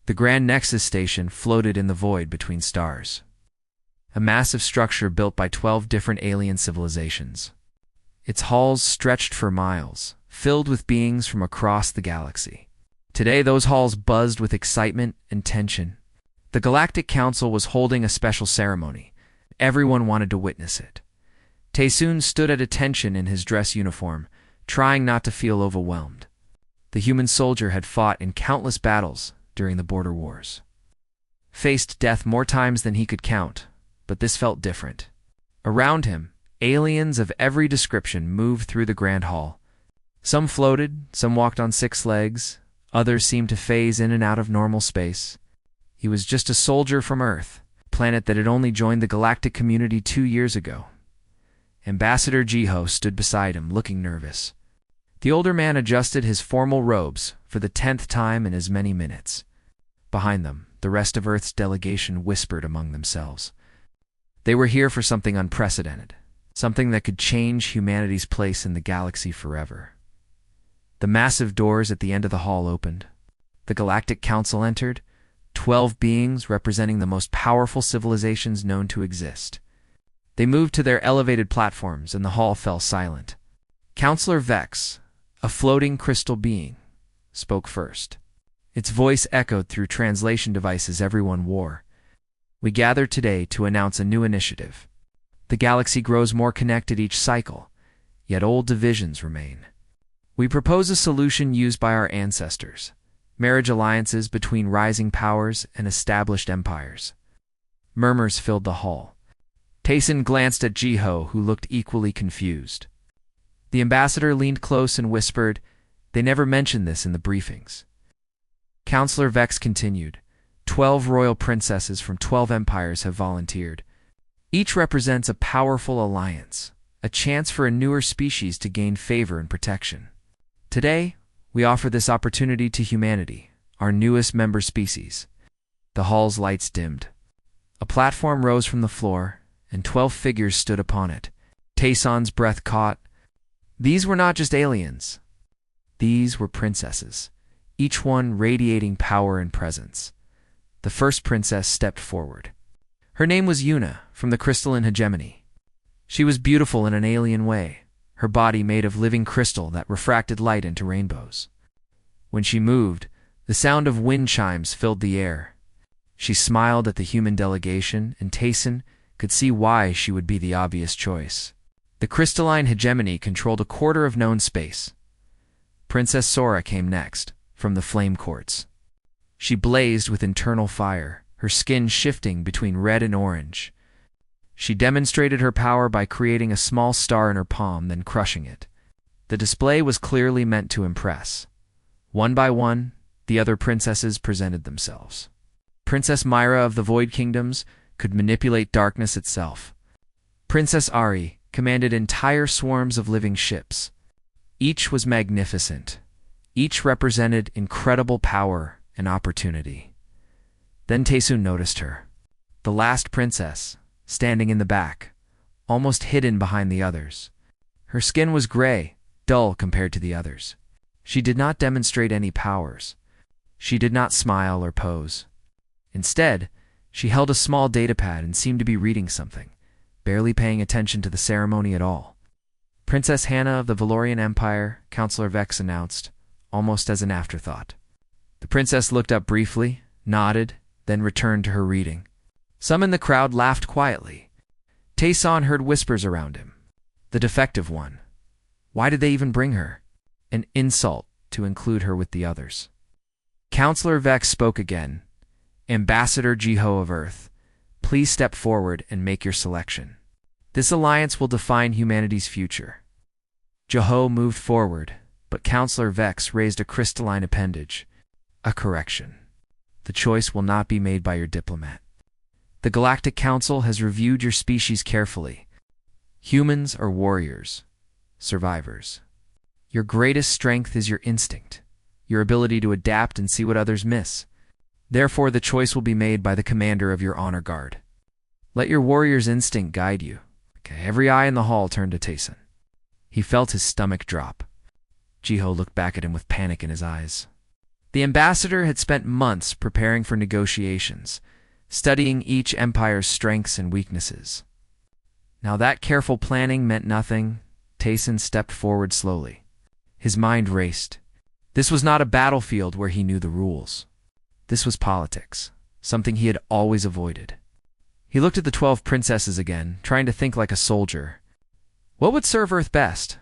The Grand Nexus Station floated in the void between stars. A massive structure built by 12 different alien civilizations. Its halls stretched for miles, filled with beings from across the galaxy. Today, those halls buzzed with excitement and tension. The Galactic Council was holding a special ceremony. Everyone wanted to witness it. Taesoon stood at attention in his dress uniform, trying not to feel overwhelmed. The human soldier had fought in countless battles during the border wars. Faced death more times than he could count, but this felt different. Around him, aliens of every description moved through the Grand Hall. Some floated, some walked on 6 legs, others seemed to phase in and out of normal space. He was just a soldier from Earth, a planet that had only joined the galactic community 2 years ago. Ambassador Jiho stood beside him, looking nervous. The older man adjusted his formal robes for the 10th time in as many minutes. Behind them, the rest of Earth's delegation whispered among themselves. They were here for something unprecedented, something that could change humanity's place in the galaxy forever. The massive doors at the end of the hall opened. The Galactic Council entered, 12 beings representing the most powerful civilizations known to exist. They moved to their elevated platforms, and the hall fell silent. Counselor Vex, a floating crystal being, spoke first. Its voice echoed through translation devices everyone wore. We gather today to announce a new initiative. The galaxy grows more connected each cycle, yet old divisions remain. We propose a solution used by our ancestors: marriage alliances between rising powers and established empires. Murmurs filled the hall. Taesoon glanced at Jiho, who looked equally confused. The ambassador leaned close and whispered, "They never mentioned this in the briefings." Counselor Vex continued, 12 royal princesses from 12 empires have volunteered. Each represents a powerful alliance, a chance for a newer species to gain favor and protection. Today, we offer this opportunity to humanity, our newest member species. The hall's lights dimmed. A platform rose from the floor, and 12 figures stood upon it. Taesoon's breath caught. These were not just aliens. These were princesses, each one radiating power and presence. The first princess stepped forward. Her name was Yuna, from the crystalline hegemony. She was beautiful in an alien way, her body made of living crystal that refracted light into rainbows. When she moved, the sound of wind chimes filled the air. She smiled at the human delegation, and Taesoon could see why she would be the obvious choice. The crystalline hegemony controlled a quarter of known space. Princess Sora came next, from the flame courts. She blazed with internal fire, her skin shifting between red and orange. She demonstrated her power by creating a small star in her palm, then crushing it. The display was clearly meant to impress. One by one, the other princesses presented themselves. Princess Myra of the Void Kingdoms could manipulate darkness itself. Princess Ari commanded entire swarms of living ships. Each was magnificent. Each represented incredible power and opportunity. Then Taesoon noticed her. The last princess, standing in the back, almost hidden behind the others. Her skin was gray, dull compared to the others. She did not demonstrate any powers. She did not smile or pose. Instead, she held a small datapad and seemed to be reading something, barely paying attention to the ceremony at all. Princess Hannah of the Valorian Empire, Counselor Vex announced, almost as an afterthought. The princess looked up briefly, nodded, then returned to her reading. Some in the crowd laughed quietly. Taesoon heard whispers around him. The defective one. Why did they even bring her? An insult to include her with the others. Counselor Vex spoke again. Ambassador Jiho of Earth, please step forward and make your selection. This alliance will define humanity's future. Jiho moved forward, but Counselor Vex raised a crystalline appendage. A correction. The choice will not be made by your diplomat. The Galactic Council has reviewed your species carefully. Humans are warriors, survivors. Your greatest strength is your instinct, your ability to adapt and see what others miss. Therefore, the choice will be made by the commander of your honor guard. Let your warrior's instinct guide you. Okay, every eye in the hall turned to Taesoon. He felt his stomach drop. Jiho looked back at him with panic in his eyes. The ambassador had spent months preparing for negotiations, studying each empire's strengths and weaknesses. Now that careful planning meant nothing. Tayson stepped forward slowly. His mind raced. This was not a battlefield where he knew the rules. This was politics, something he had always avoided. He looked at the 12 princesses again, trying to think like a soldier. What would serve Earth best?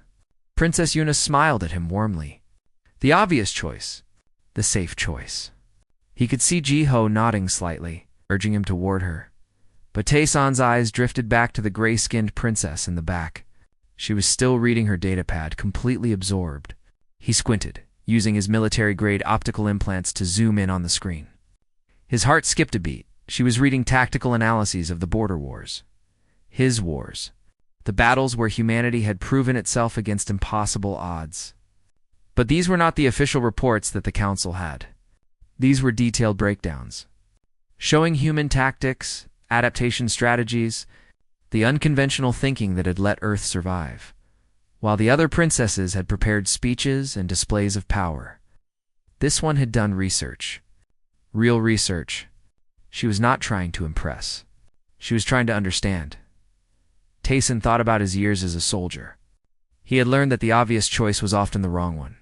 Princess Eunice smiled at him warmly. The obvious choice. The safe choice. He could see Ji-ho nodding slightly, urging him toward her. But Tayson's eyes drifted back to the gray-skinned princess in the back. She was still reading her datapad, completely absorbed. He squinted, using his military-grade optical implants to zoom in on the screen. His heart skipped a beat. She was reading tactical analyses of the border wars. His wars. The battles where humanity had proven itself against impossible odds. But these were not the official reports that the Council had. These were detailed breakdowns, showing human tactics, adaptation strategies, the unconventional thinking that had let Earth survive, while the other princesses had prepared speeches and displays of power. This one had done research. Real research. She was not trying to impress. She was trying to understand. Tayson thought about his years as a soldier. He had learned that the obvious choice was often the wrong one.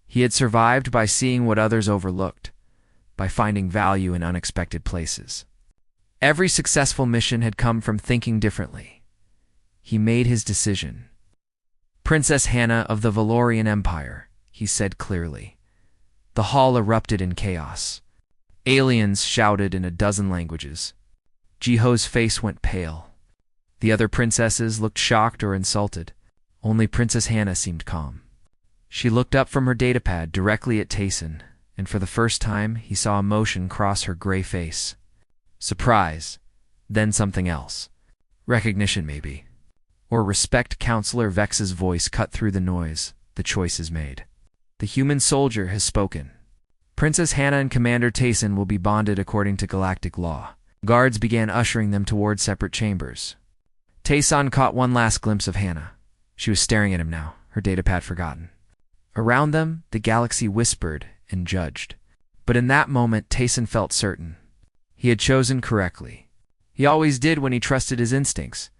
He had survived by seeing what others overlooked, by finding value in unexpected places. Every successful mission had come from thinking differently. He made his decision. Princess Hannah of the Valorian Empire, he said clearly. The hall erupted in chaos. Aliens shouted in a dozen languages. Ji-ho's face went pale. The other princesses looked shocked or insulted. Only Princess Hannah seemed calm. She looked up from her datapad directly at Tayson, and for the first time he saw emotion cross her gray face. Surprise, then something else. Recognition, maybe. Or respect. Counselor Vex's voice cut through the noise. The choice is made. The human soldier has spoken. Princess Hannah and Commander Tayson will be bonded according to galactic law. Guards began ushering them toward separate chambers. Tayson caught one last glimpse of Hannah. She was staring at him now, her datapad forgotten. Around them, the galaxy whispered and judged. But in that moment, Tayson felt certain. He had chosen correctly. He always did when he trusted his instincts.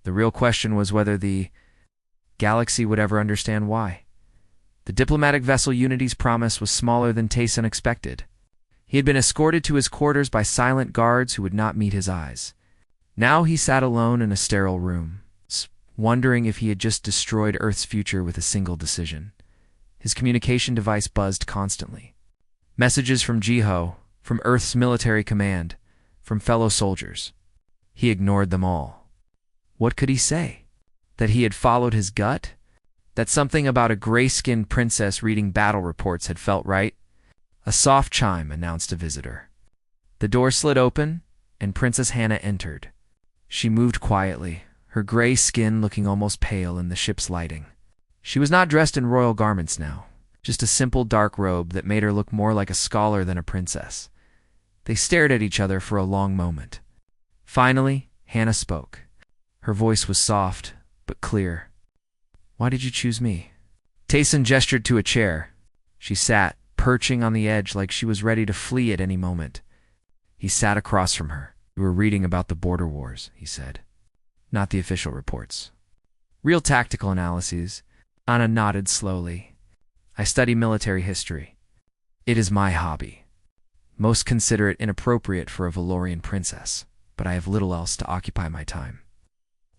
The real question was whether the galaxy would ever understand why. The diplomatic vessel Unity's promise was smaller than Tayson expected. He had been escorted to his quarters by silent guards who would not meet his eyes. Now he sat alone in a sterile room, wondering if he had just destroyed Earth's future with a single decision. His communication device buzzed constantly. Messages from Ji-ho, from Earth's military command, from fellow soldiers. He ignored them all. What could he say? That he had followed his gut? That something about a gray-skinned princess reading battle reports had felt right? A soft chime announced a visitor. The door slid open, and Princess Hannah entered. She moved quietly, her gray skin looking almost pale in the ship's lighting. She was not dressed in royal garments now, just a simple dark robe that made her look more like a scholar than a princess. They stared at each other for a long moment. Finally, Hannah spoke. Her voice was soft, but clear. Why did you choose me? Tayson gestured to a chair. She sat, perching on the edge like she was ready to flee at any moment. He sat across from her. You were reading about the border wars, he said. Not the official reports. Real tactical analyses. Anna nodded slowly. I study military history. It is my hobby. Most consider it inappropriate for a Valorian princess, but I have little else to occupy my time.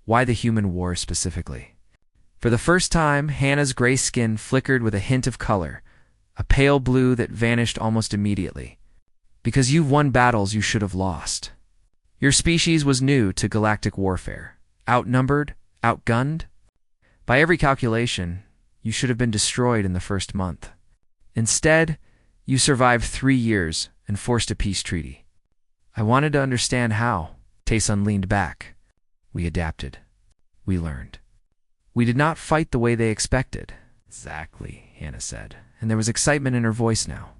Why the human war specifically? For the first time, Hannah's gray skin flickered with a hint of color, a pale blue that vanished almost immediately. Because you've won battles you should have lost. Your species was new to galactic warfare. Outnumbered, outgunned. By every calculation, you should have been destroyed in the first month. Instead, you survived 3 years and forced a peace treaty. I wanted to understand how. Tayson leaned back. We adapted. We learned. We did not fight the way they expected. Exactly, Hannah said, and there was excitement in her voice now.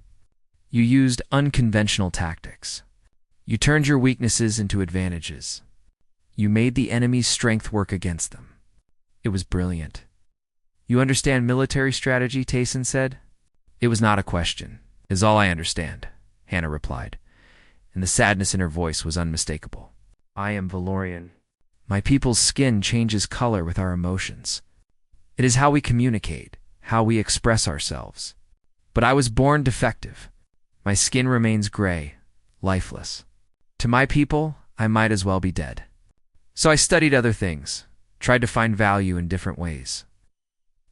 You used unconventional tactics. You turned your weaknesses into advantages. You made the enemy's strength work against them. It was brilliant. You understand military strategy, Tayson said? It was not a question. Is all I understand, Hannah replied, and the sadness in her voice was unmistakable. I am Valorian. My people's skin changes color with our emotions. It is how we communicate, how we express ourselves. But I was born defective. My skin remains gray, lifeless. To my people, I might as well be dead. So I studied other things, tried to find value in different ways.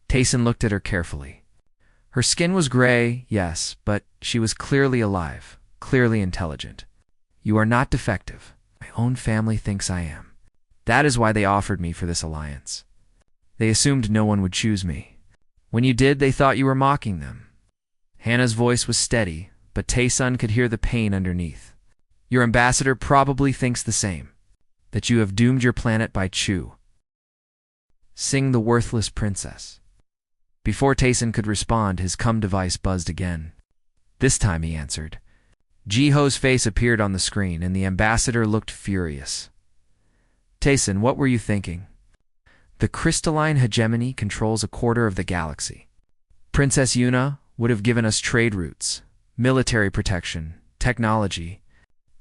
Tayson looked at her carefully. Her skin was gray, yes, but she was clearly alive, clearly intelligent. You are not defective. My own family thinks I am. That is why they offered me for this alliance. They assumed no one would choose me. When you did, they thought you were mocking them. Hannah's voice was steady, but Tayson could hear the pain underneath. Your ambassador probably thinks the same, that you have doomed your planet by Chu. Sing the worthless princess. Before Tayson could respond, his cum device buzzed again. This time he answered. Jiho's face appeared on the screen, and the ambassador looked furious. Tayson, what were you thinking? The crystalline hegemony controls a quarter of the galaxy. Princess Yuna would have given us trade routes, military protection, technology.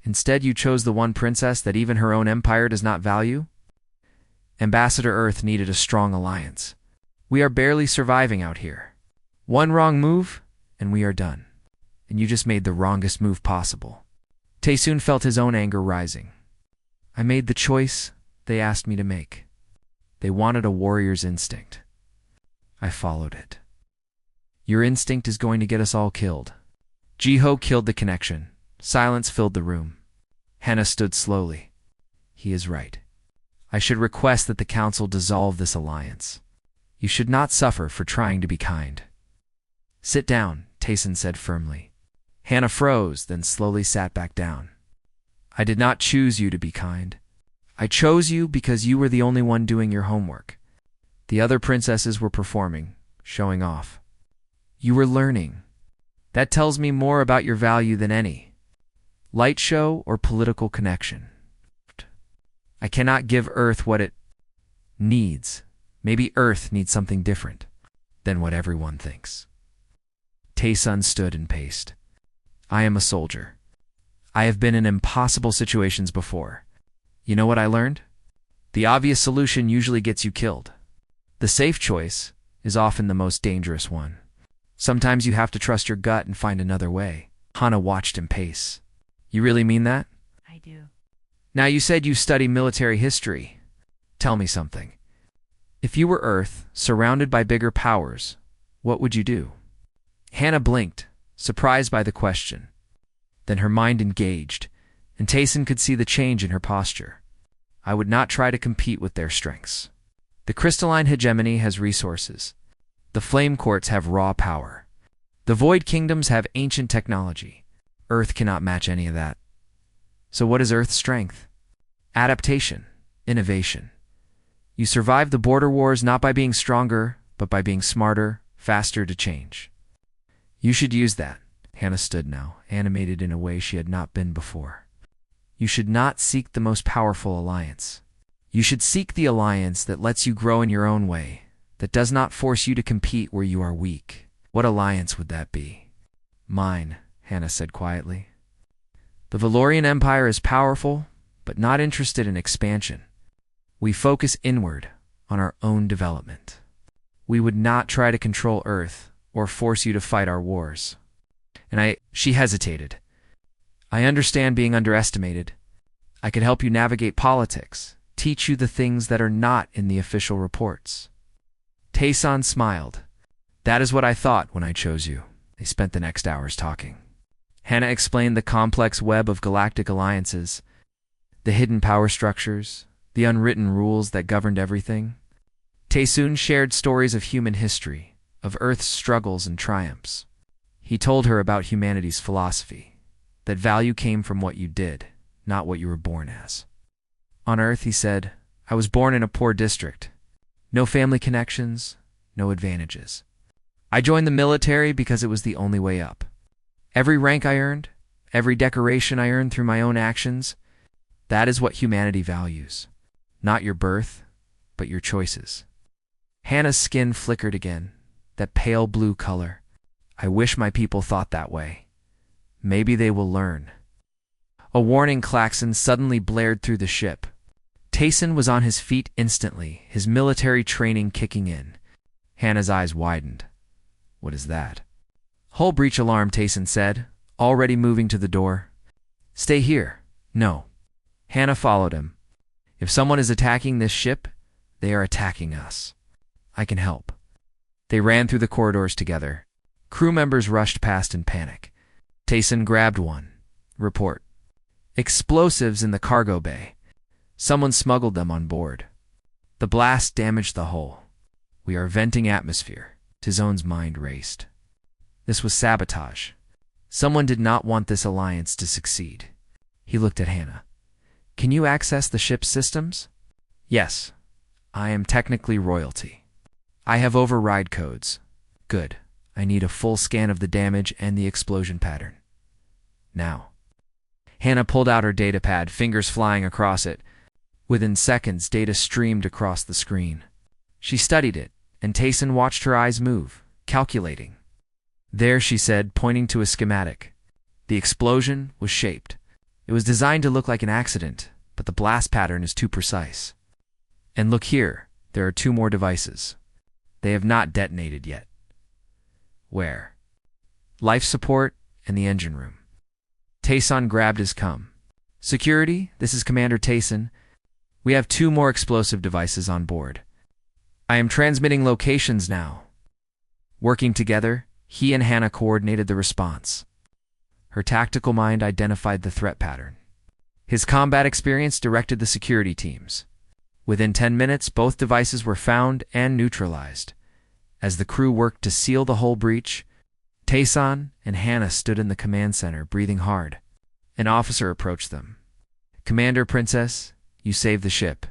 Instead, you chose the one princess that even her own empire does not value? Ambassador Earth needed a strong alliance. We are barely surviving out here. One wrong move, and we are done. And you just made the wrongest move possible. Tayson felt his own anger rising. I made the choice they asked me to make. They wanted a warrior's instinct. I followed it. Your instinct is going to get us all killed. Jiho killed the connection. Silence filled the room. Hannah stood slowly. He is right. I should request that the council dissolve this alliance. You should not suffer for trying to be kind. Sit down, Tayson said firmly. Hannah froze, then slowly sat back down. I did not choose you to be kind. I chose you because you were the only one doing your homework. The other princesses were performing, showing off. You were learning. That tells me more about your value than any light show or political connection. I cannot give Earth what it needs. Maybe Earth needs something different than what everyone thinks. Tayson stood and paced. I am a soldier. I have been in impossible situations before. You know what I learned? The obvious solution usually gets you killed. The safe choice is often the most dangerous one. Sometimes you have to trust your gut and find another way. Hannah watched him pace. You really mean that? I do. Now you said you study military history. Tell me something. If you were Earth, surrounded by bigger powers, what would you do? Hannah blinked, surprised by the question. Then her mind engaged, and Tayson could see the change in her posture. I would not try to compete with their strengths. The crystalline hegemony has resources. The flame courts have raw power. The void kingdoms have ancient technology. Earth cannot match any of that. So what is Earth's strength? Adaptation, innovation. You survive the border wars not by being stronger, but by being smarter, faster to change. You should use that. Hannah stood now, animated in a way she had not been before. You should not seek the most powerful alliance. You should seek the alliance that lets you grow in your own way, that does not force you to compete where you are weak. What alliance would that be? Mine, Hannah said quietly. The Valorian Empire is powerful, but not interested in expansion. We focus inward on our own development. We would not try to control Earth or force you to fight our wars. She hesitated. I understand being underestimated. I could help you navigate politics, teach you the things that are not in the official reports. Tayson smiled. That is what I thought when I chose you. They spent the next hours talking. Hannah explained the complex web of galactic alliances, the hidden power structures, the unwritten rules that governed everything. Tayson shared stories of human history, of Earth's struggles and triumphs. He told her about humanity's philosophy, that value came from what you did, not what you were born as. On Earth, he said, I was born in a poor district. No family connections, no advantages. I joined the military because it was the only way up. Every rank I earned, every decoration I earned through my own actions, that is what humanity values. Not your birth, but your choices. Hannah's skin flickered again, that pale blue color. I wish my people thought that way. Maybe they will learn. A warning klaxon suddenly blared through the ship. Tayson was on his feet instantly, his military training kicking in. Hannah's eyes widened. What is that? Hull breach alarm, Tayson said, already moving to the door. Stay here. No. Hannah followed him. If someone is attacking this ship, they are attacking us. I can help. They ran through the corridors together. Crew members rushed past in panic. Tayson grabbed one. Report. Explosives in the cargo bay. Someone smuggled them on board. The blast damaged the hull. We are venting atmosphere. Tizone's mind raced. This was sabotage. Someone did not want this alliance to succeed. He looked at Hannah. Can you access the ship's systems? Yes. I am technically royalty. I have override codes. Good. I need a full scan of the damage and the explosion pattern. Now. Hannah pulled out her datapad, fingers flying across it. Within seconds, data streamed across the screen. She studied it, and Tayson watched her eyes move, calculating. There, she said, pointing to a schematic. The explosion was shaped. It was designed to look like an accident, but the blast pattern is too precise. And look here, there are 2 more devices. They have not detonated yet. Where? Life support and the engine room. Tayson grabbed his comm. Security, this is Commander Tayson. We have 2 more explosive devices on board. I am transmitting locations now. Working together, he and Hannah coordinated the response. Her tactical mind identified the threat pattern. His combat experience directed the security teams. Within 10 minutes, both devices were found and neutralized. As the crew worked to seal the hull breach, Tayson and Hannah stood in the command center, breathing hard. An officer approached them. Commander Princess, you saved the ship.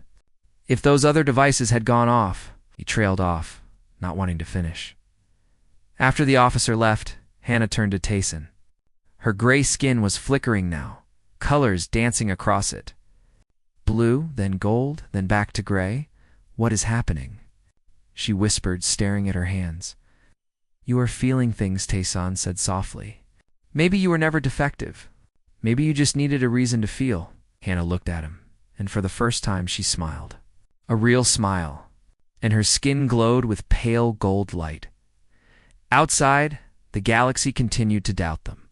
If those other devices had gone off, he trailed off, not wanting to finish. After the officer left, Hannah turned to Tayson. Her gray skin was flickering now, colors dancing across it. Blue, then gold, then back to gray. What is happening? She whispered, staring at her hands. You are feeling things, Tayson said softly. Maybe you were never defective. Maybe you just needed a reason to feel. Hannah looked at him, and for the first time she smiled. A real smile, and her skin glowed with pale gold light. Outside, the galaxy continued to doubt them.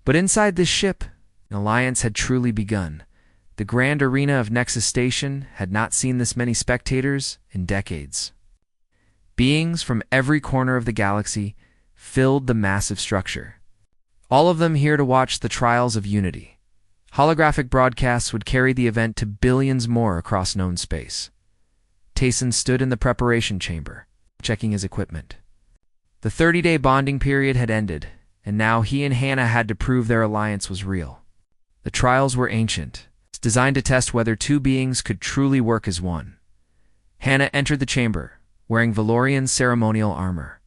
But inside this ship, an alliance had truly begun. The grand arena of Nexus Station had not seen this many spectators in decades. Beings from every corner of the galaxy filled the massive structure. All of them here to watch the trials of unity. Holographic broadcasts would carry the event to billions more across known space. Tayson stood in the preparation chamber, checking his equipment. The 30-day bonding period had ended, and now he and Hannah had to prove their alliance was real. The trials were ancient, designed to test whether 2 beings could truly work as one. Hannah entered the chamber, wearing Valorian ceremonial armor.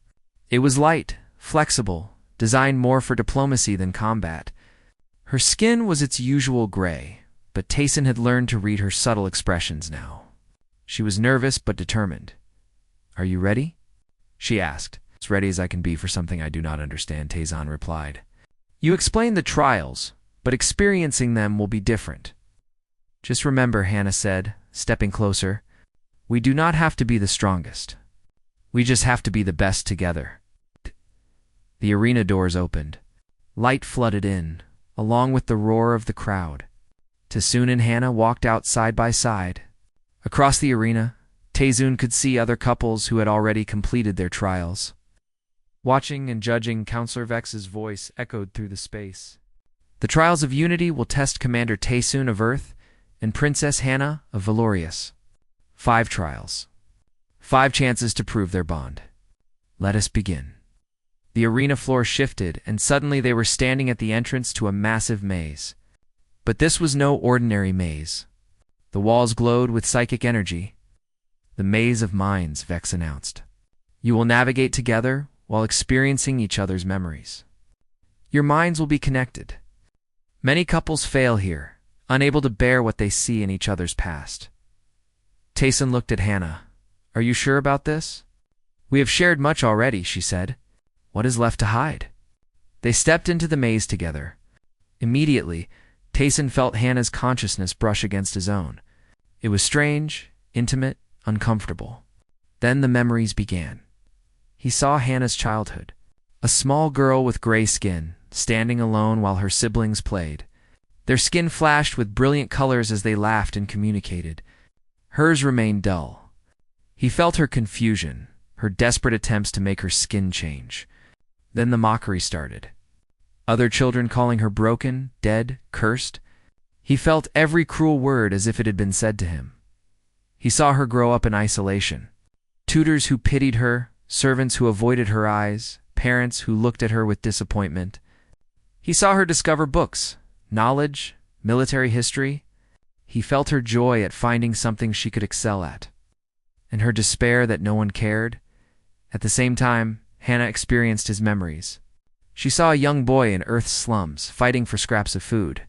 It was light, flexible, designed more for diplomacy than combat. Her skin was its usual gray, but Tayson had learned to read her subtle expressions now. She was nervous but determined. Are you ready? She asked. As ready as I can be for something I do not understand, Tayson replied. You explained the trials, but experiencing them will be different. Just remember, Hannah said, stepping closer, we do not have to be the strongest. We just have to be the best together. The arena doors opened. Light flooded in, along with the roar of the crowd. Tayson and Hannah walked out side by side. Across the arena, Tayson could see other couples who had already completed their trials. Watching and judging, Counselor Vex's voice echoed through the space. The trials of unity will test Commander Tayson of Earth and Princess Hannah of Valorius. 5 trials. 5 chances to prove their bond. Let us begin. The arena floor shifted, and suddenly they were standing at the entrance to a massive maze. But this was no ordinary maze. The walls glowed with psychic energy. The maze of minds, Vex announced. You will navigate together while experiencing each other's memories. Your minds will be connected. Many couples fail here, unable to bear what they see in each other's past. Tayson looked at Hannah. Are you sure about this? We have shared much already, she said. What is left to hide? They stepped into the maze together. Immediately, Tayson felt Hannah's consciousness brush against his own. It was strange, intimate, uncomfortable. Then the memories began. He saw Hannah's childhood. A small girl with gray skin, standing alone while her siblings played. Their skin flashed with brilliant colors as they laughed and communicated. Hers remained dull. He felt her confusion, her desperate attempts to make her skin change. Then the mockery started. Other children calling her broken, dead, cursed. He felt every cruel word as if it had been said to him. He saw her grow up in isolation. Tutors who pitied her, servants who avoided her eyes, parents who looked at her with disappointment. He saw her discover books, knowledge, military history. He felt her joy at finding something she could excel at, and her despair that no one cared. At the same time, Hannah experienced his memories. She saw a young boy in Earth's slums, fighting for scraps of food.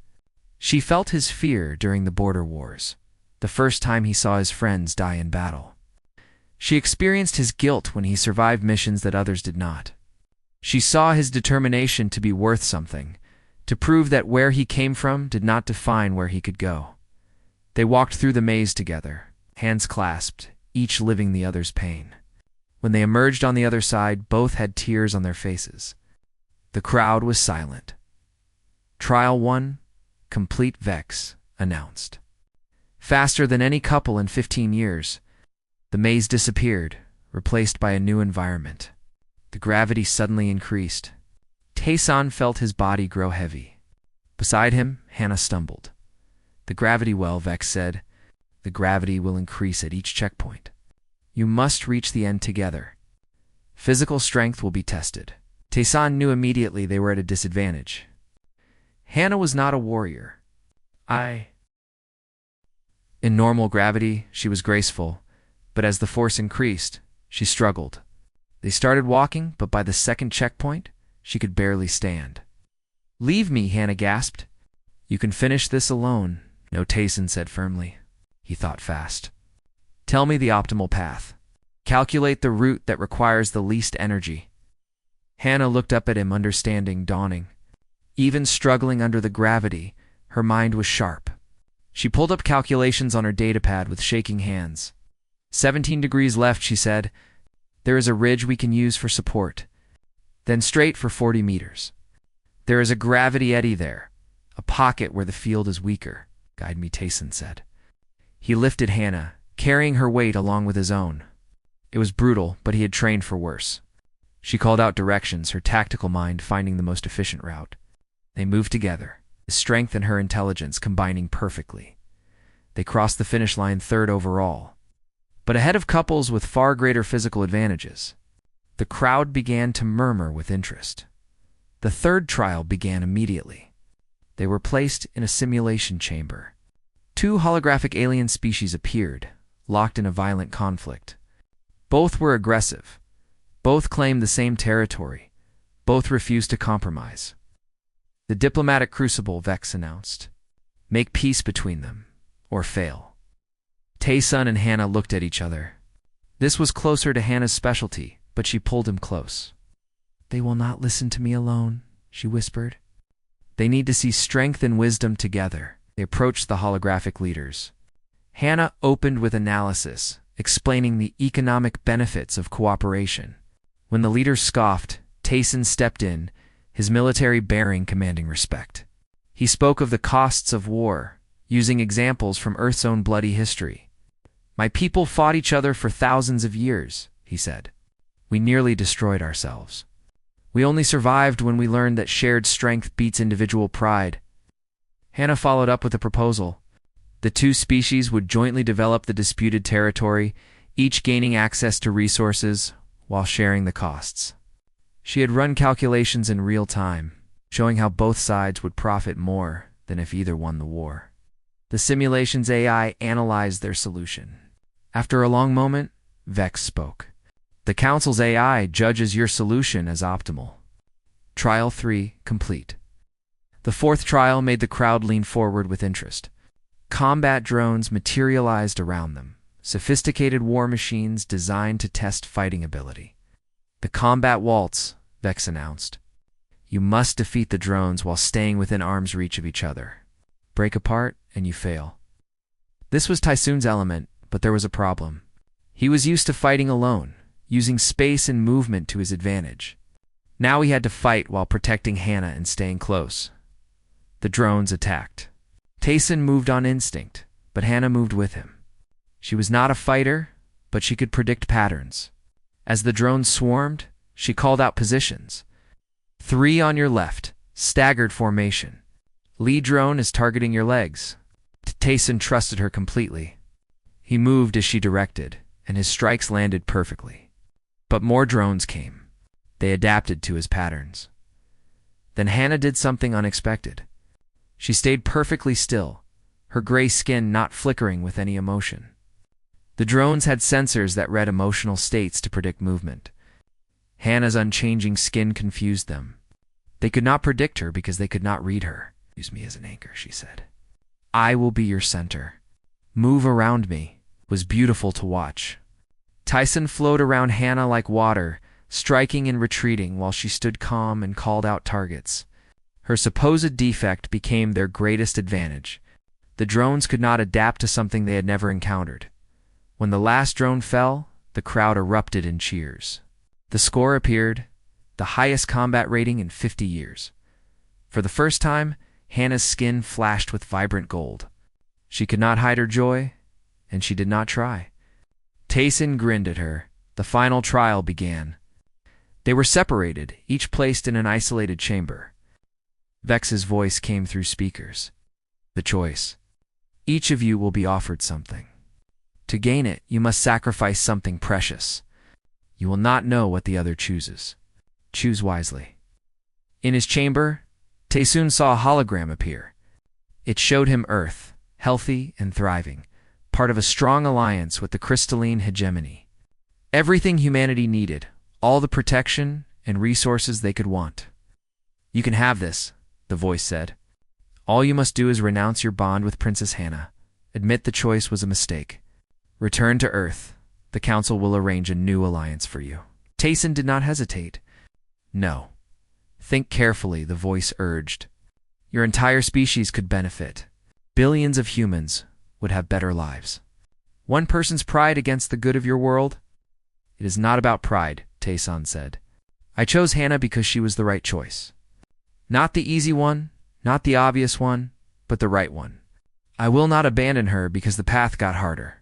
She felt his fear during the border wars, the first time he saw his friends die in battle. She experienced his guilt when he survived missions that others did not. She saw his determination to be worth something, to prove that where he came from did not define where he could go. They walked through the maze together, hands clasped, each living the other's pain. When they emerged on the other side, both had tears on their faces. The crowd was silent. Trial 1, complete, Vex announced. Faster than any couple in 15 years, the maze disappeared, replaced by a new environment. The gravity suddenly increased. Tayson felt his body grow heavy. Beside him, Hannah stumbled. The gravity well, Vex said. The gravity will increase at each checkpoint. You must reach the end together. Physical strength will be tested. Tayson knew immediately they were at a disadvantage. Hannah was not a warrior. In normal gravity, she was graceful, but as the force increased, she struggled. They started walking, but by the second checkpoint, she could barely stand. Leave me, Hannah gasped. You can finish this alone, no, Tayson said firmly. He thought fast. Tell me the optimal path. Calculate the route that requires the least energy. Hannah looked up at him, understanding dawning. Even struggling under the gravity, her mind was sharp. She pulled up calculations on her datapad with shaking hands. 17 degrees left, she said. There is a ridge we can use for support. Then straight for 40 meters. There is a gravity eddy there, a pocket where the field is weaker, Guide me, Tayson said. He lifted Hannah, carrying her weight along with his own. It was brutal, but he had trained for worse. She called out directions, her tactical mind finding the most efficient route. They moved together, his strength and her intelligence combining perfectly. They crossed the finish line third overall, but ahead of couples with far greater physical advantages. The crowd began to murmur with interest. The third trial began immediately. They were placed in a simulation chamber. 2 holographic alien species appeared, locked in a violent conflict. Both were aggressive. Both claimed the same territory. Both refused to compromise. The diplomatic crucible, Vex announced. Make peace between them, or fail. Tayson and Hannah looked at each other. This was closer to Hannah's specialty, but she pulled him close. They will not listen to me alone, she whispered. They need to see strength and wisdom together. They approached the holographic leaders. Hannah opened with analysis, explaining the economic benefits of cooperation. When the leaders scoffed, Tayson stepped in, his military bearing commanding respect. He spoke of the costs of war, using examples from Earth's own bloody history. My people fought each other for thousands of years, he said. We nearly destroyed ourselves. We only survived when we learned that shared strength beats individual pride. Hannah followed up with a proposal. The 2 species would jointly develop the disputed territory, each gaining access to resources while sharing the costs. She had run calculations in real time, showing how both sides would profit more than if either won the war. The simulation's AI analyzed their solution. After a long moment, Vex spoke. The Council's AI judges your solution as optimal. Trial 3 complete. The 4th trial made the crowd lean forward with interest. Combat drones materialized around them, sophisticated war machines designed to test fighting ability. The combat waltz, Vex announced. You must defeat the drones while staying within arm's reach of each other. Break apart, and you fail. This was Tysoon's element, but there was a problem. He was used to fighting alone, using space and movement to his advantage. Now he had to fight while protecting Hannah and staying close. The drones attacked. Tayson moved on instinct, but Hannah moved with him. She was not a fighter, but she could predict patterns. As the drones swarmed, she called out positions. 3 on your left, staggered formation. Lead drone is targeting your legs. Tayson trusted her completely. He moved as she directed, and his strikes landed perfectly. But more drones came. They adapted to his patterns. Then Hannah did something unexpected. She stayed perfectly still, her gray skin not flickering with any emotion. The drones had sensors that read emotional states to predict movement. Hannah's unchanging skin confused them. They could not predict her because they could not read her. Use me as an anchor, she said. I will be your center. Move around me. It was beautiful to watch. Tyson flowed around Hannah like water, striking and retreating while she stood calm and called out targets. Her supposed defect became their greatest advantage. The drones could not adapt to something they had never encountered. When the last drone fell, the crowd erupted in cheers. The score appeared, the highest combat rating in 50 years. For the first time, Hannah's skin flashed with vibrant gold. She could not hide her joy, and she did not try. Tayson grinned at her. The final trial began. They were separated, each placed in an isolated chamber. Vex's voice came through speakers. The choice. Each of you will be offered something. To gain it, you must sacrifice something precious. You will not know what the other chooses. Choose wisely. In his chamber, Taysoon saw a hologram appear. It showed him Earth, healthy and thriving, part of a strong alliance with the crystalline hegemony. Everything humanity needed, all the protection and resources they could want. You can have this, the voice said. All you must do is renounce your bond with Princess Hannah. Admit the choice was a mistake. Return to Earth. The Council will arrange a new alliance for you. Tayson did not hesitate. No. Think carefully, the voice urged. Your entire species could benefit. Billions of humans would have better lives. One person's pride against the good of your world? It is not about pride, Tayson said. I chose Hannah because she was the right choice. Not the easy one, not the obvious one, but the right one. I will not abandon her because the path got harder.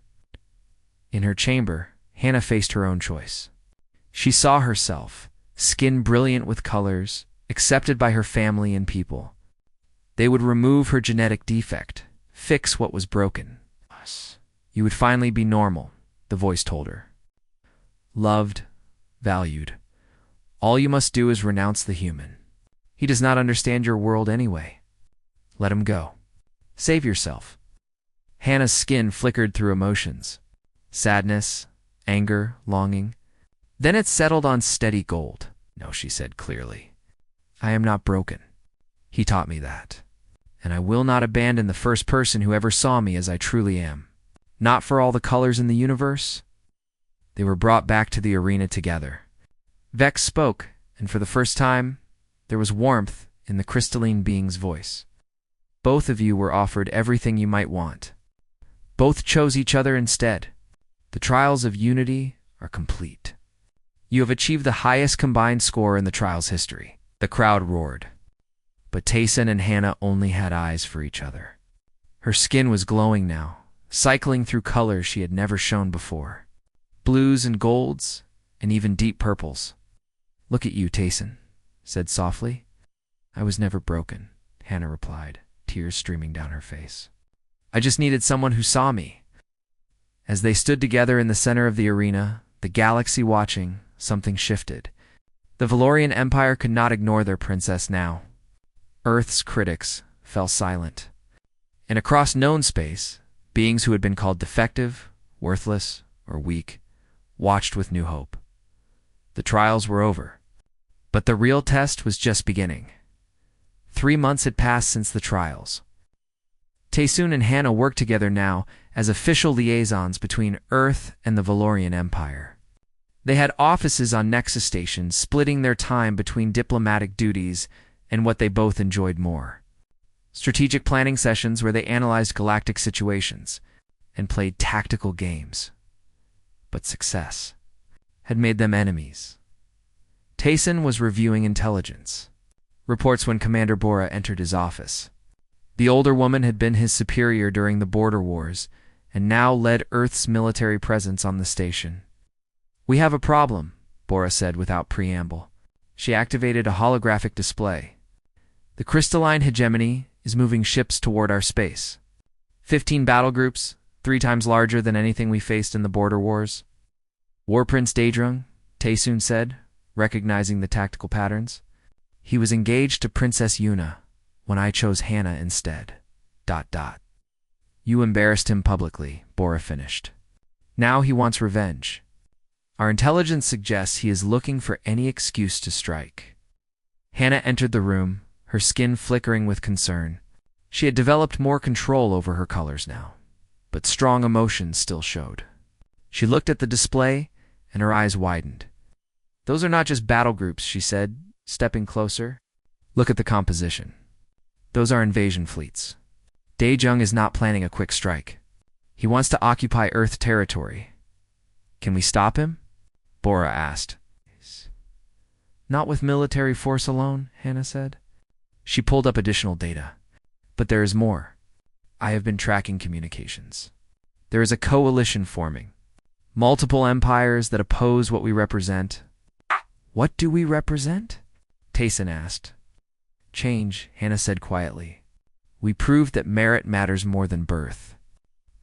In her chamber, Hannah faced her own choice. She saw herself, skin brilliant with colors, accepted by her family and people. They would remove her genetic defect, fix what was broken. You would finally be normal, the voice told her. Loved, valued. All you must do is renounce the human. He does not understand your world anyway. Let him go. Save yourself. Hannah's skin flickered through emotions. Sadness, anger, longing. Then it settled on steady gold. No, she said clearly. I am not broken. He taught me that. And I will not abandon the first person who ever saw me as I truly am. Not for all the colors in the universe. They were brought back to the arena together. Vex spoke, and for the first time, there was warmth in the crystalline being's voice. Both of you were offered everything you might want. Both chose each other instead. The trials of unity are complete. You have achieved the highest combined score in the trial's history. The crowd roared. But Tayson and Hannah only had eyes for each other. Her skin was glowing now, cycling through colors she had never shown before. Blues and golds, and even deep purples. Look at you, Tayson, said softly. I was never broken, Hannah replied, tears streaming down her face. I just needed someone who saw me. As they stood together in the center of the arena, the galaxy watching, something shifted. The Valorian Empire could not ignore their princess now. Earth's critics fell silent. And across known space, beings who had been called defective, worthless, or weak, watched with new hope. The trials were over. But the real test was just beginning. 3 months had passed since the trials. Taysoon and Hannah worked together now as official liaisons between Earth and the Valorian Empire. They had offices on Nexus stations, splitting their time between diplomatic duties and what they both enjoyed more. Strategic planning sessions where they analyzed galactic situations and played tactical games. But success had made them enemies. Tayson was reviewing intelligence reports when Commander Bora entered his office. The older woman had been his superior during the border wars and now led Earth's military presence on the station. "We have a problem," Bora said without preamble. She activated a holographic display. "The crystalline hegemony is moving ships toward our space. 15 battle groups, 3 times larger than anything we faced in the border wars." "War Prince Daedrung," Taysun said, recognizing the tactical patterns. "He was engaged to Princess Yuna when I chose Hannah instead. ... You embarrassed him publicly," Bora finished. "Now he wants revenge. Our intelligence suggests he is looking for any excuse to strike." Hannah entered the room, her skin flickering with concern. She had developed more control over her colors now, but strong emotions still showed. She looked at the display, and her eyes widened. "Those are not just battle groups," she said, stepping closer. "Look at the composition. Those are invasion fleets. Daedrung is not planning a quick strike. He wants to occupy Earth territory. Can we stop him?" Bora asked. "Not with military force alone," Hannah said. She pulled up additional data. "But there is more. I have been tracking communications. There is a coalition forming. Multiple empires that oppose what we represent." "What do we represent?" Tayson asked. "Change," Hannah said quietly. "We proved that merit matters more than birth.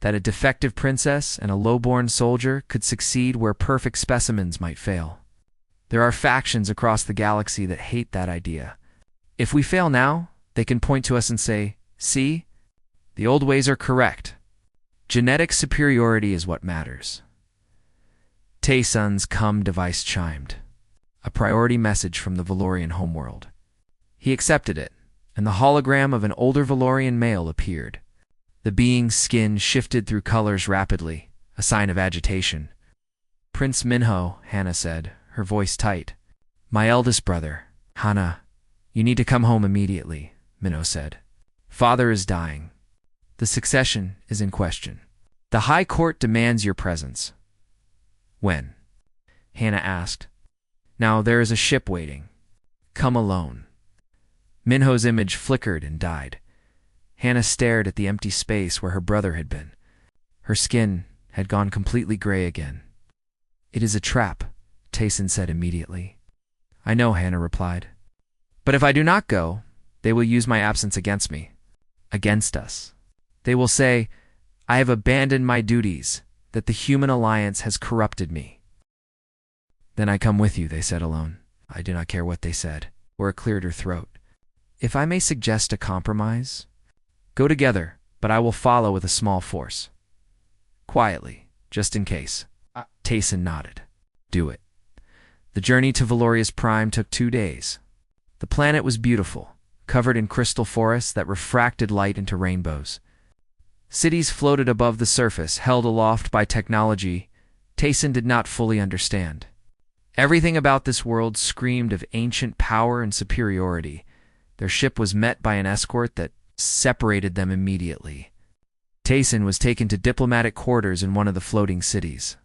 That a defective princess and a low-born soldier could succeed where perfect specimens might fail. There are factions across the galaxy that hate that idea. If we fail now, they can point to us and say, 'See, the old ways are correct. Genetic superiority is what matters.'" Tayson's come device chimed, a priority message from the Valorian homeworld. He accepted it, and the hologram of an older Valorian male appeared. The being's skin shifted through colors rapidly, a sign of agitation. "Prince Minho," Hannah said, her voice tight. "My eldest brother, Hannah. You need to come home immediately," Minho said. "Father is dying. The succession is in question. The High Court demands your presence." "When?" Hannah asked. "Now there is a ship waiting. Come alone." Minho's image flickered and died. Hannah stared at the empty space where her brother had been. Her skin had gone completely gray again. "It is a trap," Tayson said immediately. "I know," Hannah replied. "But if I do not go, they will use my absence against me. Against us. They will say, I have abandoned my duties, that the human alliance has corrupted me." "Then I come with you," they said alone. I do not care what they said, or it cleared her throat. "If I may suggest a compromise? Go together, but I will follow with a small force. Quietly, just in case." Tayson nodded. "Do it." The journey to Valoria's Prime took 2 days. The planet was beautiful, covered in crystal forests that refracted light into rainbows. Cities floated above the surface, held aloft by technology Tayson did not fully understand. Everything about this world screamed of ancient power and superiority. Their ship was met by an escort that separated them immediately. Tayson was taken to diplomatic quarters in one of the floating cities.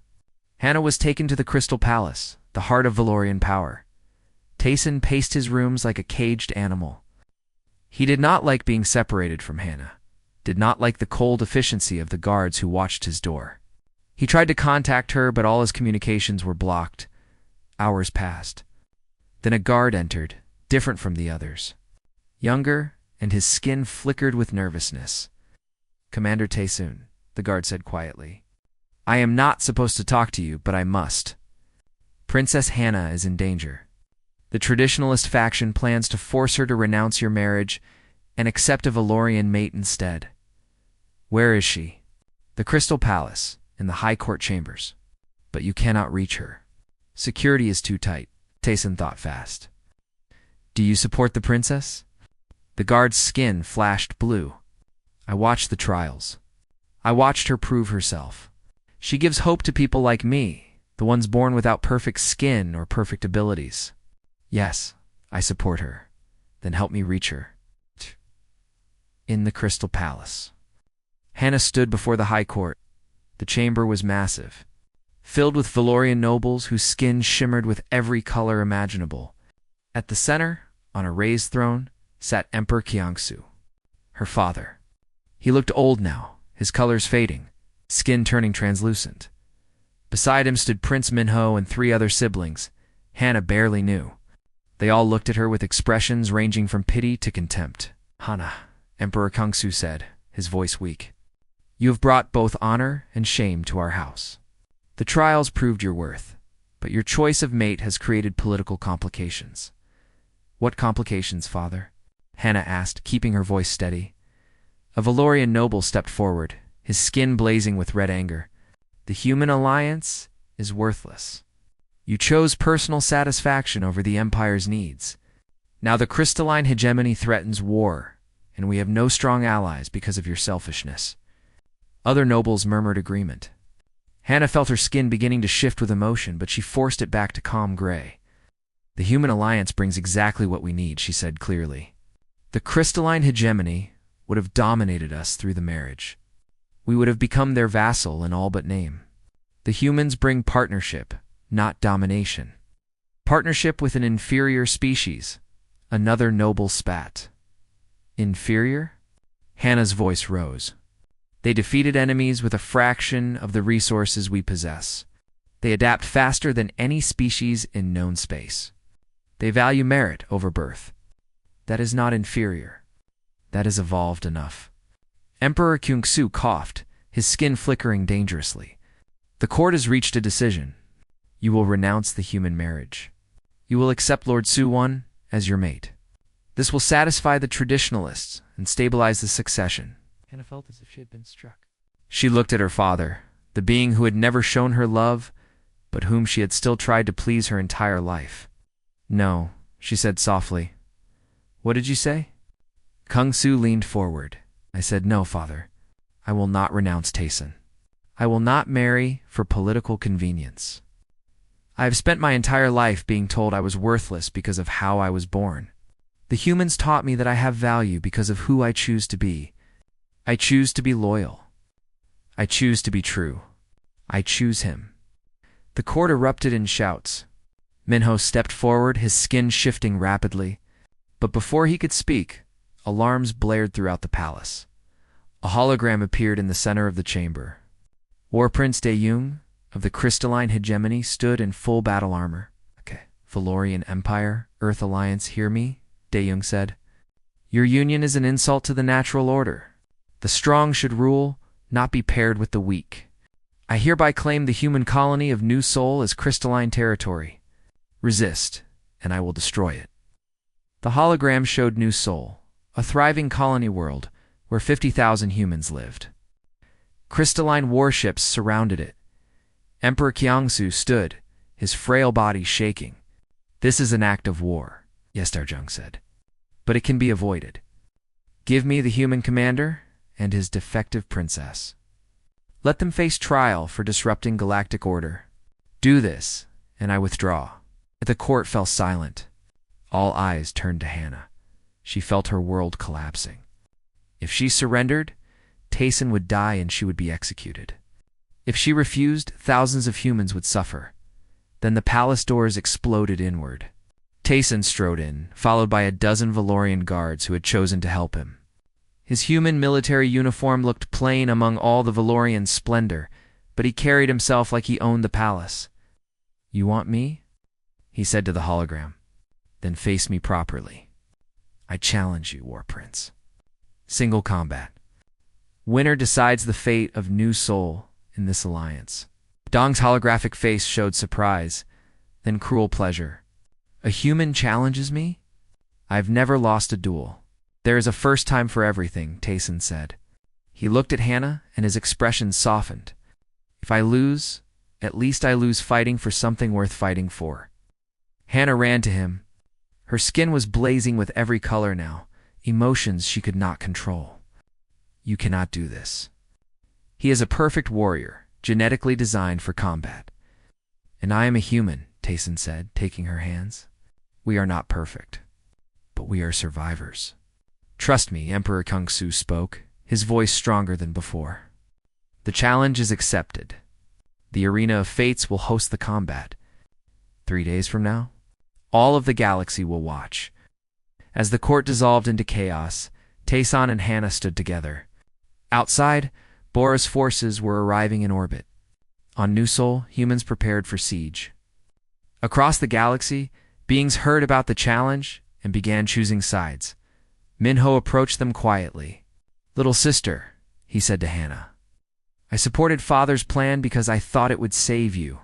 Hannah was taken to the Crystal Palace, the heart of Valorian power. Tayson paced his rooms like a caged animal. He did not like being separated from Hannah, did not like the cold efficiency of the guards who watched his door. He tried to contact her, but all his communications were blocked. Hours passed. Then a guard entered, different from the others. Younger, and his skin flickered with nervousness. "Commander Taysun," the guard said quietly. "I am not supposed to talk to you, but I must. Princess Hannah is in danger. The traditionalist faction plans to force her to renounce your marriage and accept a Valorian mate instead." "Where is she?" "The Crystal Palace, in the High Court chambers. But you cannot reach her. Security is too tight." Tayson thought fast. "Do you support the princess?" The guard's skin flashed blue. "I watched the trials. I watched her prove herself. She gives hope to people like me, the ones born without perfect skin or perfect abilities. Yes, I support her. Then help me reach her. In the Crystal Palace. Hannah stood before the High Court. The chamber was massive, filled with Valorian nobles whose skin shimmered with every color imaginable. At the center, on a raised throne, sat Emperor Kiangsu, her father. He looked old now, his colors fading, skin turning translucent. Beside him stood Prince Minho and 3 other siblings Hannah barely knew. They all looked at her with expressions ranging from pity to contempt. "Hannah," Emperor Kangsu said, his voice weak. "You have brought both honor and shame to our house. The trials proved your worth, but your choice of mate has created political complications." "What complications, father?" Hannah asked, keeping her voice steady. A Valorian noble stepped forward, his skin blazing with red anger. "The human alliance is worthless. You chose personal satisfaction over the Empire's needs. Now the crystalline hegemony threatens war, and we have no strong allies because of your selfishness." Other nobles murmured agreement. Hannah felt her skin beginning to shift with emotion, but she forced it back to calm gray. "The human alliance brings exactly what we need," she said clearly. "The crystalline hegemony would have dominated us through the marriage. We would have become their vassal in all but name. The humans bring partnership, not domination." "Partnership with an inferior species," another noble spat. "Inferior?" Hannah's voice rose. "They defeated enemies with a fraction of the resources we possess. They adapt faster than any species in known space. They value merit over birth. That is not inferior. That is evolved enough." Emperor Kyungsu coughed, his skin flickering dangerously. "The court has reached a decision. You will renounce the human marriage. You will accept Lord Suwon as your mate. This will satisfy the traditionalists and stabilize the succession." Hannah felt as if she had been struck. She looked at her father, the being who had never shown her love, but whom she had still tried to please her entire life. "No," she said softly. "What did you say?" Kung-Su leaned forward. "I said no, father. I will not renounce Taesun. I will not marry for political convenience. I have spent my entire life being told I was worthless because of how I was born. The humans taught me that I have value because of who I choose to be. I choose to be loyal. I choose to be true. I choose him." The court erupted in shouts. Minho stepped forward, his skin shifting rapidly. But before he could speak, alarms blared throughout the palace. A hologram appeared in the center of the chamber. War Prince Daeyung of the crystalline hegemony stood in full battle armor. "Okay, Valorian Empire, Earth Alliance, hear me," Daeyung said. "Your union is an insult to the natural order. The strong should rule, not be paired with the weak. I hereby claim the human colony of New Seoul as crystalline territory. Resist, and I will destroy it." The hologram showed New Seoul, a thriving colony world where 50,000 humans lived. Crystalline warships surrounded it. Emperor Kiangsu stood, his frail body shaking. "This is an act of war," Yes Darjung said. "But it can be avoided. Give me the human commander and his defective princess. Let them face trial for disrupting galactic order. Do this, and I withdraw." The court fell silent. All eyes turned to Hannah. She felt her world collapsing. If she surrendered, Taesun would die and she would be executed. If she refused, thousands of humans would suffer. Then the palace doors exploded inward. Taesun strode in, followed by a dozen Valorian guards who had chosen to help him. His human military uniform looked plain among all the Valorian splendor, but he carried himself like he owned the palace. "You want me?" he said to the hologram. "Then face me properly. I challenge you, War Prince. Single combat. Winner decides the fate of New Seoul in this alliance." Dong's holographic face showed surprise, then cruel pleasure. "A human challenges me? I've never lost a duel. There is a first time for everything," Taesun said. He looked at Hannah, and his expression softened. "If I lose, at least I lose fighting for something worth fighting for." Hannah ran to him. Her skin was blazing with every color now, emotions she could not control. "You cannot do this. He is a perfect warrior, genetically designed for combat. And I am a human, Tayson said, taking her hands. We are not perfect, but we are survivors. Trust me, Emperor Kung-Su spoke, his voice stronger than before. The challenge is accepted. The Arena of Fates will host the combat. 3 days from now, all of the galaxy will watch. As the court dissolved into chaos, Tayson and Hannah stood together. Outside, Bora's forces were arriving in orbit. On New Sol, humans prepared for siege. Across the galaxy, beings heard about the challenge and began choosing sides. Minho approached them quietly. "Little sister," he said to Hannah, "I supported Father's plan because I thought it would save you.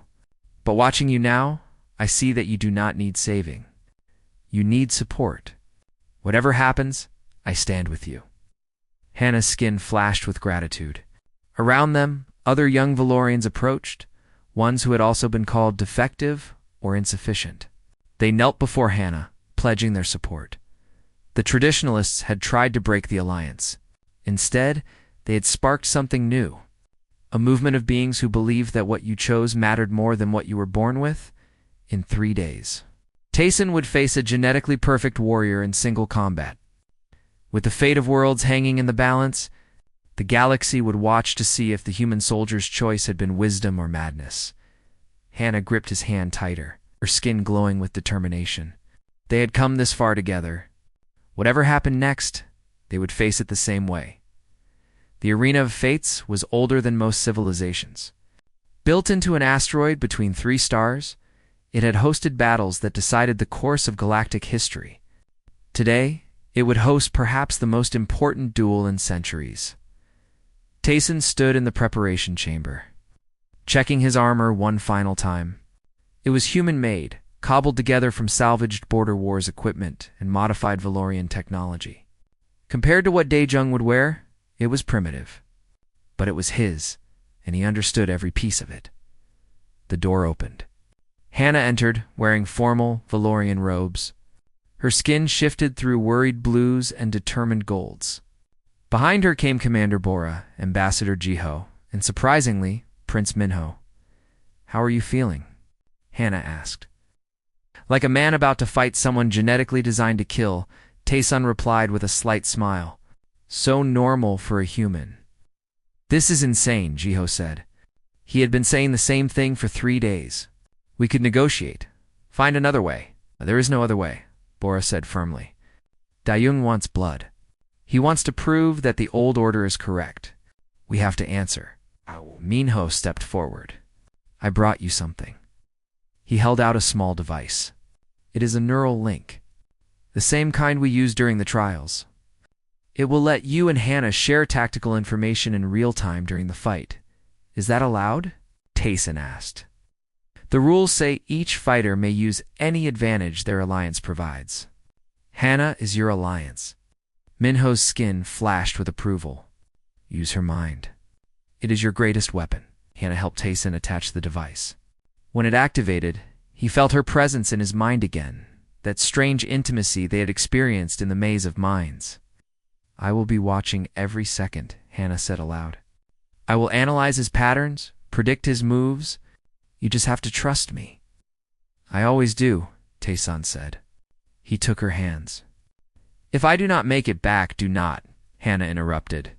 But watching you now, I see that you do not need saving. You need support. Whatever happens, I stand with you." Hannah's skin flashed with gratitude. Around them, other young Valorians approached, ones who had also been called defective or insufficient. They knelt before Hannah, pledging their support. The traditionalists had tried to break the alliance. Instead, they had sparked something new. A movement of beings who believed that what you chose mattered more than what you were born with. In 3 days, Tayson would face a genetically perfect warrior in single combat. With the fate of worlds hanging in the balance, the galaxy would watch to see if the human soldier's choice had been wisdom or madness. Hannah gripped his hand tighter, her skin glowing with determination. They had come this far together. Whatever happened next, they would face it the same way. The Arena of Fates was older than most civilizations. Built into an asteroid between 3 stars, it had hosted battles that decided the course of galactic history. Today, it would host perhaps the most important duel in centuries. Tayson stood in the preparation chamber, checking his armor one final time. It was human-made, cobbled together from salvaged Border Wars equipment and modified Valorian technology. Compared to what Daejung would wear, it was primitive. But it was his, and he understood every piece of it. The door opened. Hannah entered, wearing formal Valorian robes. Her skin shifted through worried blues and determined golds. Behind her came Commander Bora, Ambassador Jiho, and surprisingly, Prince Minho. "How are you feeling?" Hannah asked. Like a man about to fight someone genetically designed to kill, Tayson replied with a slight smile. "So normal for a human." "This is insane," Jiho said. He had been saying the same thing for 3 days. "We could negotiate. Find another way." "There is no other way," Bora said firmly. "Daejung wants blood. He wants to prove that the old order is correct. We have to answer." Minho stepped forward. "I brought you something." He held out a small device. "It is a neural link, the same kind we used during the trials. It will let you and Hannah share tactical information in real time during the fight. Is that allowed?" Tayson asked. "The rules say each fighter may use any advantage their alliance provides. Hannah is your alliance." Minho's skin flashed with approval. "Use her mind. It is your greatest weapon." Hannah helped Tayson attach the device. When it activated, he felt her presence in his mind again, that strange intimacy they had experienced in the maze of minds. "I will be watching every second," Hannah said aloud. "I will analyze his patterns, predict his moves. You just have to trust me." "I always do," Tayson said. He took her hands. "If I do not make it back, do not," Hannah interrupted.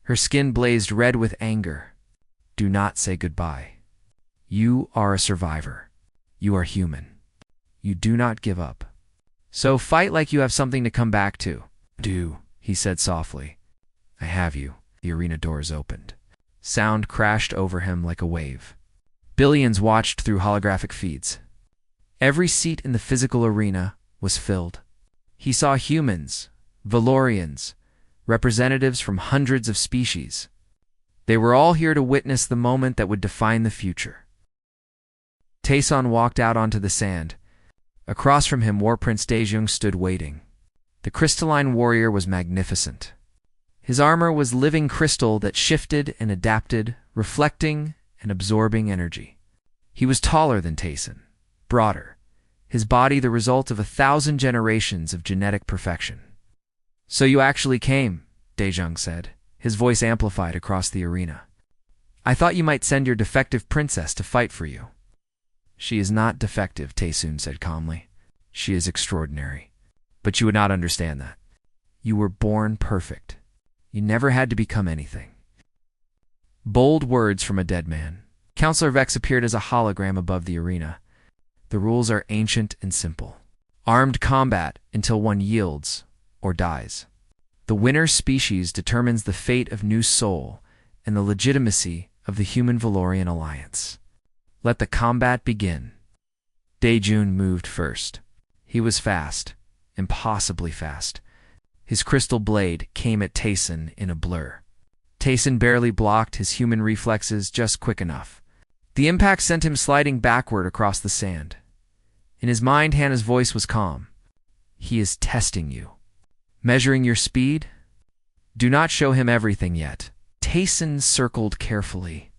Her skin blazed red with anger. "Do not say goodbye. You are a survivor. You are human. You do not give up. So fight like you have something to come back to." "Do," he said softly. "I have you." The arena doors opened. Sound crashed over him like a wave. Billions watched through holographic feeds. Every seat in the physical arena was filled. He saw humans, Valorians, representatives from hundreds of species. They were all here to witness the moment that would define the future. Tayson walked out onto the sand. Across from him, War Prince Daejung stood waiting. The crystalline warrior was magnificent. His armor was living crystal that shifted and adapted, reflecting and absorbing energy. He was taller than Tayson, broader, his body the result of 1,000 generations of genetic perfection. "So you actually came," Daejung said, his voice amplified across the arena. "I thought you might send your defective princess to fight for you." She is not defective, Taesun said calmly. She is extraordinary. But you would not understand that. You were born perfect. You never had to become anything. Bold words from a dead man. Counselor Vex appeared as a hologram above the arena. The rules are ancient and simple. Armed combat until one yields or dies. The winner species determines the fate of New Soul and the legitimacy of the Human-Valorian Alliance. Let the combat begin. Daejun moved first. He was fast, impossibly fast. His crystal blade came at Taesun in a blur. Taesun barely blocked, his human reflexes just quick enough. The impact sent him sliding backward across the sand. In his mind, Hannah's voice was calm. He is testing you. Measuring your speed? Do not show him everything yet. Taesun circled carefully.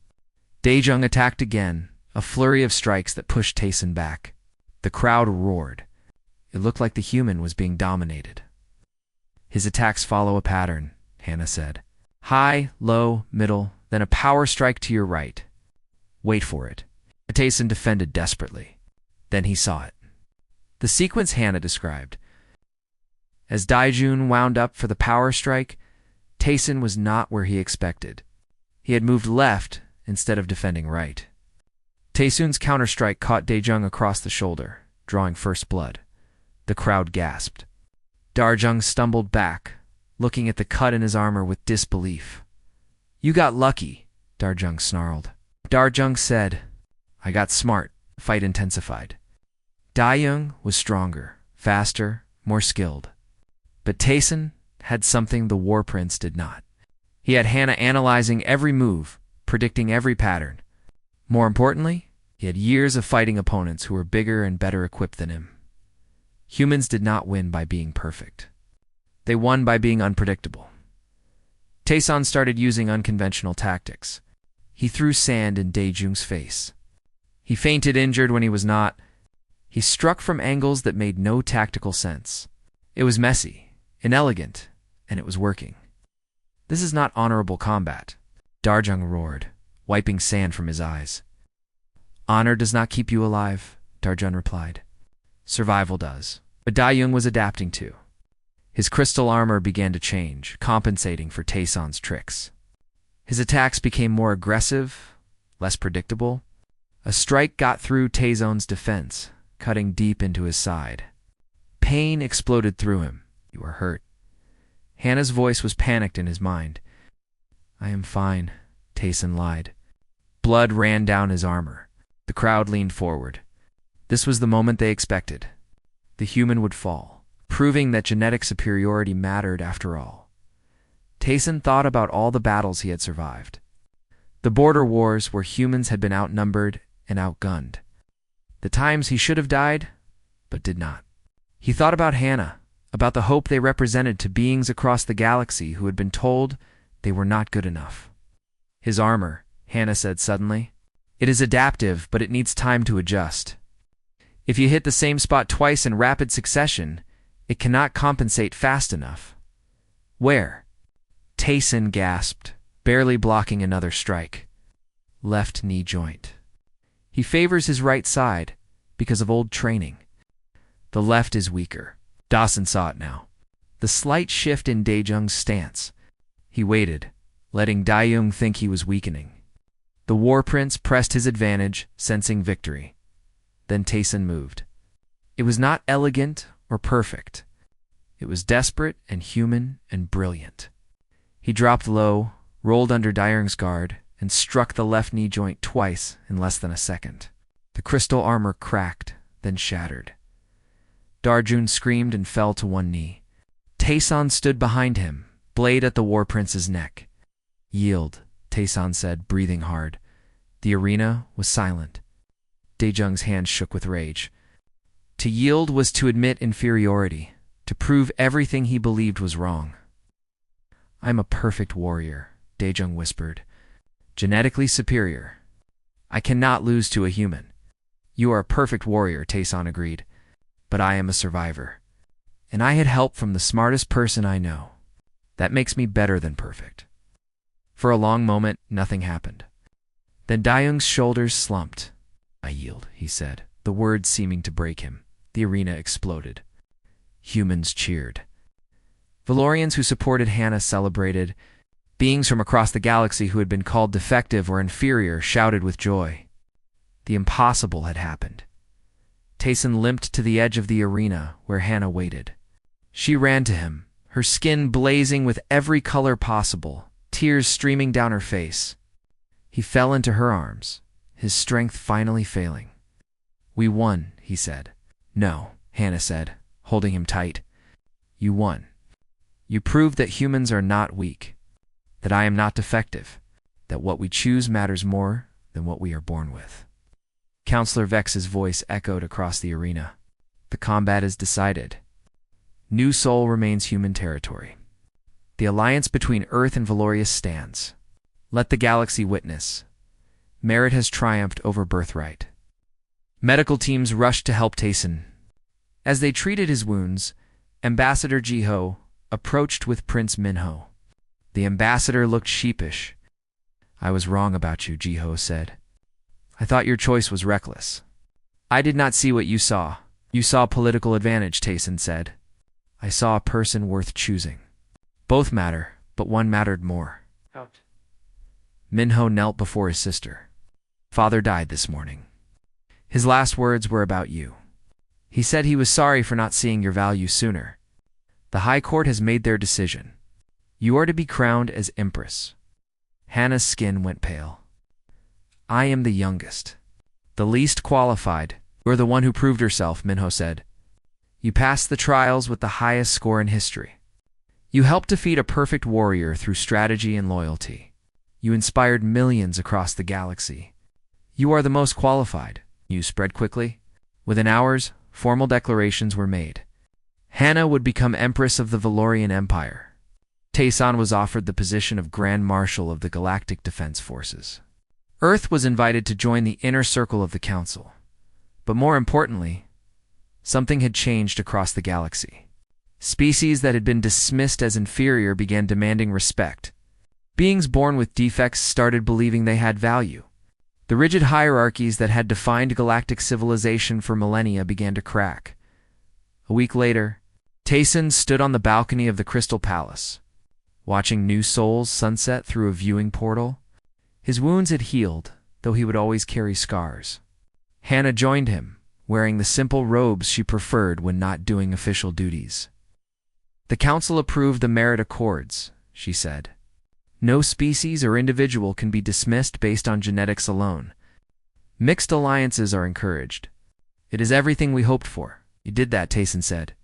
Daejun attacked again, a flurry of strikes that pushed Taesun back. The crowd roared. It looked like the human was being dominated. His attacks follow a pattern, Hannah said. High, low, middle, then a power strike to your right. Wait for it. Taesun defended desperately. Then he saw it. The sequence Hannah described. As Daejun wound up for the power strike, Taesun was not where he expected. He had moved left instead of defending right. Taesun's counterstrike caught Daejun across the shoulder, drawing first blood. The crowd gasped. Daejun stumbled back, looking at the cut in his armor with disbelief. You got lucky, Daejun snarled. Daejun said, I got smart. The fight intensified. Daejun was stronger, faster, more skilled. But Taesun had something the War Prince did not. He had Hannah analyzing every move, predicting every pattern. More importantly, he had years of fighting opponents who were bigger and better equipped than him. Humans did not win by being perfect. They won by being unpredictable. Taesun started using unconventional tactics. He threw sand in Daejun's face. He feinted injured when he was not. He struck from angles that made no tactical sense. It was messy, inelegant, and it was working. This is not honorable combat, Daejun roared, wiping sand from his eyes. Honor does not keep you alive, Daejun replied. Survival does. But Daejun was adapting too. His crystal armor began to change, compensating for Taesun's tricks. His attacks became more aggressive, less predictable. A strike got through Taesun's defense, cutting deep into his side. Pain exploded through him. You are hurt. Hannah's voice was panicked in his mind. I am fine, Taesun lied. Blood ran down his armor. The crowd leaned forward. This was the moment they expected. The human would fall, proving that genetic superiority mattered after all. Taesun thought about all the battles he had survived. The border wars where humans had been outnumbered and outgunned. The times he should have died, but did not. He thought about Hannah, about the hope they represented to beings across the galaxy who had been told they were not good enough. His armor, Hannah said suddenly. It is adaptive, but it needs time to adjust. If you hit the same spot twice in rapid succession, it cannot compensate fast enough. Where? Taesun gasped, barely blocking another strike. Left knee joint. He favors his right side because of old training. The left is weaker. Dawson saw it now. The slight shift in Daejung's stance. He waited, letting Daejun think he was weakening. The War Prince pressed his advantage, sensing victory. Then Taesun moved. It was not elegant or perfect. It was desperate and human and brilliant. He dropped low, rolled under Daejung's guard, and struck the left knee joint twice in less than a second. The crystal armor cracked, then shattered. Daejun screamed and fell to one knee. Taesun stood behind him, blade at the War Prince's neck. Yield, Taesun said, breathing hard. The arena was silent. Daejung's hand shook with rage. To yield was to admit inferiority, to prove everything he believed was wrong. I'm a perfect warrior, Daejung whispered. Genetically superior. I cannot lose to a human. You are a perfect warrior, Taesun agreed. But I am a survivor. And I had help from the smartest person I know. That makes me better than perfect. For a long moment, nothing happened. Then Daejung's shoulders slumped. I yield, he said, the words seeming to break him. The arena exploded. Humans cheered. Valorians who supported Hannah celebrated. Beings from across the galaxy who had been called defective or inferior shouted with joy. The impossible had happened. Tayson limped to the edge of the arena where Hannah waited. She ran to him, her skin blazing with every color possible, tears streaming down her face. He fell into her arms, his strength finally failing. "We won," he said. "No," Hannah said, holding him tight. "You won. You proved that humans are not weak, that I am not defective, that what we choose matters more than what we are born with." Counselor Vex's voice echoed across the arena. "The combat is decided. New Sol remains human territory. The alliance between Earth and Valorius stands. Let the galaxy witness. Merit has triumphed over birthright." Medical teams rushed to help Tayson. As they treated his wounds, Ambassador Jiho approached with Prince Minho. The ambassador looked sheepish. "I was wrong about you," Jiho said. "I thought your choice was reckless." "I did not see what you saw." "You saw political advantage," Tayson said. "I saw a person worth choosing. Both matter, but one mattered more." Out. Minho knelt before his sister. "Father died this morning. His last words were about you. He said he was sorry for not seeing your value sooner. The High Court has made their decision. You are to be crowned as Empress." Hannah's skin went pale. "I am the youngest, the least qualified." "You're the one who proved herself," Minho said. "You passed the trials with the highest score in history. You helped defeat a perfect warrior through strategy and loyalty. You inspired millions across the galaxy. You are the most qualified." News spread quickly. Within hours, formal declarations were made. Hannah would become Empress of the Valorian Empire. Tayson was offered the position of Grand Marshal of the Galactic Defense Forces. Earth was invited to join the inner circle of the Council. But more importantly, something had changed across the galaxy. Species that had been dismissed as inferior began demanding respect. Beings born with defects started believing they had value. The rigid hierarchies that had defined galactic civilization for millennia began to crack. A week later, Tayson stood on the balcony of the Crystal Palace, watching New Sol's sunset through a viewing portal. His wounds had healed, though he would always carry scars. Hannah joined him, wearing the simple robes she preferred when not doing official duties. "The Council approved the Merit Accords," she said. "No species or individual can be dismissed based on genetics alone. Mixed alliances are encouraged. It is everything we hoped for." "You did that," Tayson said.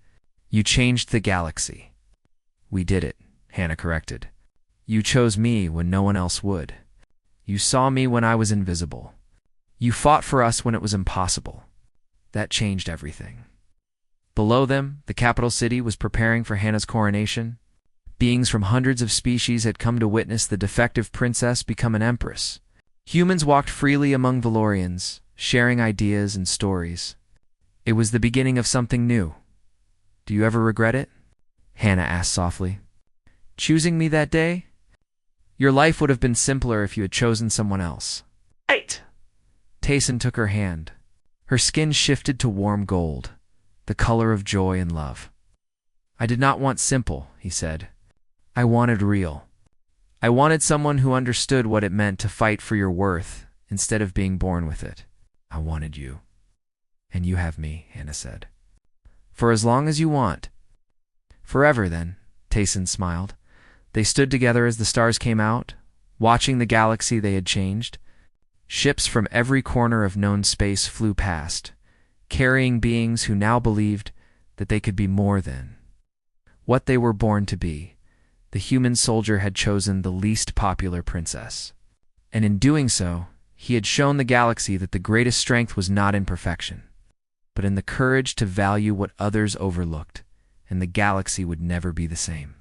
"You changed the galaxy." "We did it," Hannah corrected. "You chose me when no one else would. You saw me when I was invisible. You fought for us when it was impossible. That changed everything." Below them, the capital city was preparing for Hannah's coronation. Beings from hundreds of species had come to witness the defective princess become an empress. Humans walked freely among Valorians, sharing ideas and stories. It was the beginning of something new. "Do you ever regret it?" Hannah asked softly. "Choosing me that day? Your life would have been simpler if you had chosen someone else." "Right." Tayson took her hand. Her skin shifted to warm gold, the color of joy and love. "I did not want simple," he said. "I wanted real. I wanted someone who understood what it meant to fight for your worth instead of being born with it. I wanted you. And you have me," Hannah said. "For as long as you want." "Forever, then," Tayson smiled. They stood together as the stars came out, watching the galaxy they had changed. Ships from every corner of known space flew past, carrying beings who now believed that they could be more than what they were born to be. The human soldier had chosen the least popular princess. And in doing so, he had shown the galaxy that the greatest strength was not in perfection, but in the courage to value what others overlooked, and the galaxy would never be the same.